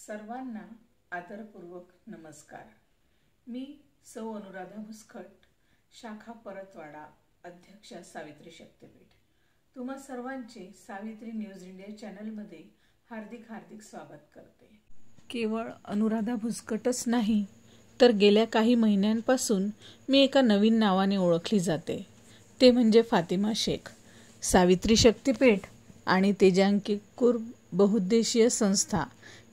सर्वांना आदरपूर्वक नमस्कार। मी सौ अनुराधा भुसखट, शाखा परतवाडा, अध्यक्षा सावित्री शक्तीपीठ। तुम्हा सर्वांचे सावित्री न्यूज इंडिया चॅनलमध्ये हार्दिक हार्दिक स्वागत करते। केवळ अनुराधा भुसखटच नाही तर गेल्या काही महिन्यांपासून मी एका नवीन नावाने ओळखली जाते, ते म्हणजे फातिमा शेख। सावित्री शक्तीपीठ आणि तेजांकीकुर बहुउद्देशीय संस्था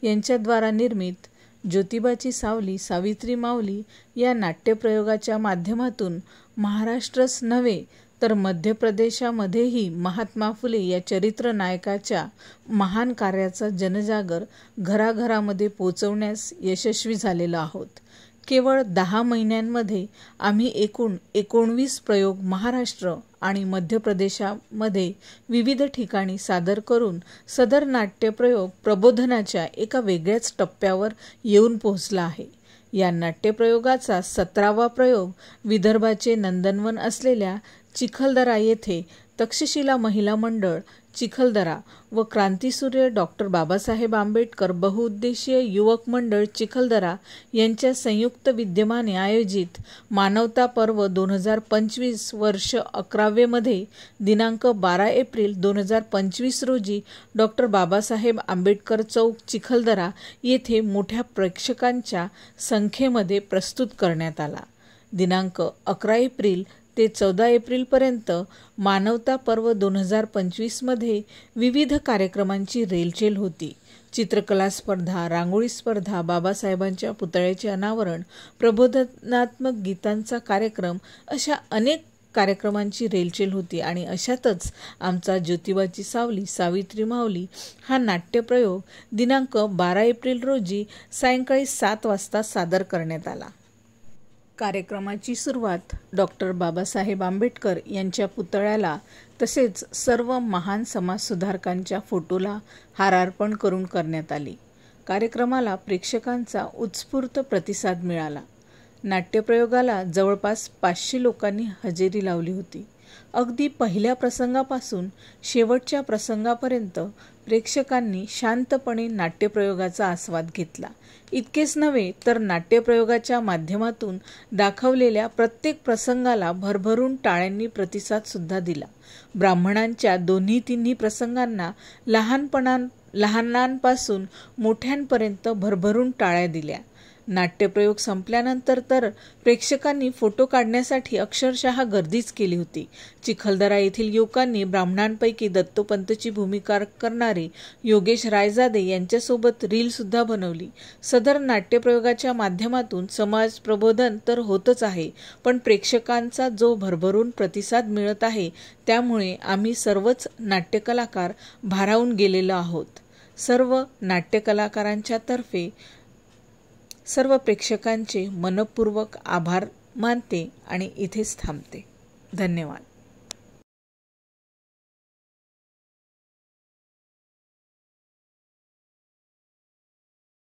यांच्याद्वारा निर्मित ज्योतिबाची सावली सावित्री माऊली या नाट्यप्रयोगाच्या माध्यमातून महाराष्ट्रच नव्हे तर मध्य प्रदेशामध्येही महात्मा फुले या चरित्र नायकाच्या महान कार्याचा जनजागर घराघरामध्ये पोचवण्यास यशस्वी झालेलो आहोत। केवळ 10 महिन्यांमध्ये आम्ही एकूण 19 प्रयोग महाराष्ट्र आणि मध्य प्रदेशामध्ये विविध ठिकाणी सादर करून सदर नाट्यप्रयोग प्रबोधनाच्या एका वेगळ्याच टप्प्यावर येऊन पोहोचला आहे। या नाट्यप्रयोगाचा 17वा प्रयोग विदर्भाचे नंदनवन असलेल्या चिखलदरा येथे तक्षशिला महिला मंडळ चिखलदरा व क्रांतीसूर्य डॉक्टर बाबासाहेब आंबेडकर बहुउद्देशीय युवक मंडळ चिखलदरा यांच्या संयुक्त विद्यमाने आयोजित मानवता पर्व 2025 वर्ष 11वे मध्ये दिनांक 12 एप्रिल 2025 रोजी डॉक्टर बाबासाहेब आंबेडकर चौक चिखलदरा येथे मोठ्या प्रेक्षकांच्या संख्येमध्ये प्रस्तुत करण्यात आला। दिनांक 11 एप्रिल ते 14 एप्रिलपर्यंत मानवता पर्व 2025 मध्ये विविध कार्यक्रमांची रेलचेल होती। चित्रकला स्पर्धा, रांगोळी स्पर्धा, बाबासाहेबांच्या पुतळ्याचे अनावरण, प्रबोधनात्मक गीतांचा कार्यक्रम अशा अनेक कार्यक्रमांची रेलचेल होती आणि अशातच आमचा ज्योतिबाची सावली सावित्री माऊली हा नाट्यप्रयोग दिनांक 12 एप्रिल रोजी सायंकाळी 7 वाजता सादर करण्यात आला। कार्यक्रमाची सुरुवात डॉक्टर बाबासाहेब आंबेडकर यांच्या पुतळ्याला तसेच सर्व महान समाजसुधारकांच्या फोटोला हार अर्पण करून करण्यात आली। कार्यक्रमाला प्रेक्षकांचा उत्स्फूर्त प्रतिसाद मिळाला। नाट्यप्रयोगाला जवळपास 500 लोकांनी हजेरी लावली होती। अगदी पहिल्या प्रसंगापासून शेवटच्या प्रसंगापर्यंत प्रेक्षकांनी शांतपणे नाट्यप्रयोगाचा आस्वाद घेतला। इतकेच नव्हे तर नाट्यप्रयोगाच्या माध्यमातून दाखवलेल्या प्रत्येक प्रसंगाला भरभरून टाळ्यांनी प्रतिसाद सुद्धा दिला। ब्राह्मणांच्या दोन्ही प्रसंगांना लहानांपासून मोठ्यांपर्यंत भरभरून टाळ्या दिल्या। नाट्यप्रयोग संपल्यानंतर तर प्रेक्षकांनी फोटो काढण्यासाठी अक्षरशः गर्दीच केली होती। चिखलदरा येथील युवकांनी ब्राह्मणांपैकी दत्तोपंतची भूमिका करणारे योगेश रायजादे यांच्यासोबत रील सुद्धा बनवली। सदर नाट्यप्रयोगाच्या माध्यमातून समाज प्रबोधन तर होतच आहे, पण प्रेक्षकांचा जो भरभरून प्रतिसाद मिळत आहे त्यामुळे आम्ही सर्वच नाट्यकलाकार भारावून गेलेलो आहोत। सर्व नाट्यकलाकारांच्या तर्फे सर्व प्रेक्षकांचे मनपूर्वक आभार मानते आणि इथेच थांबते। धन्यवाद।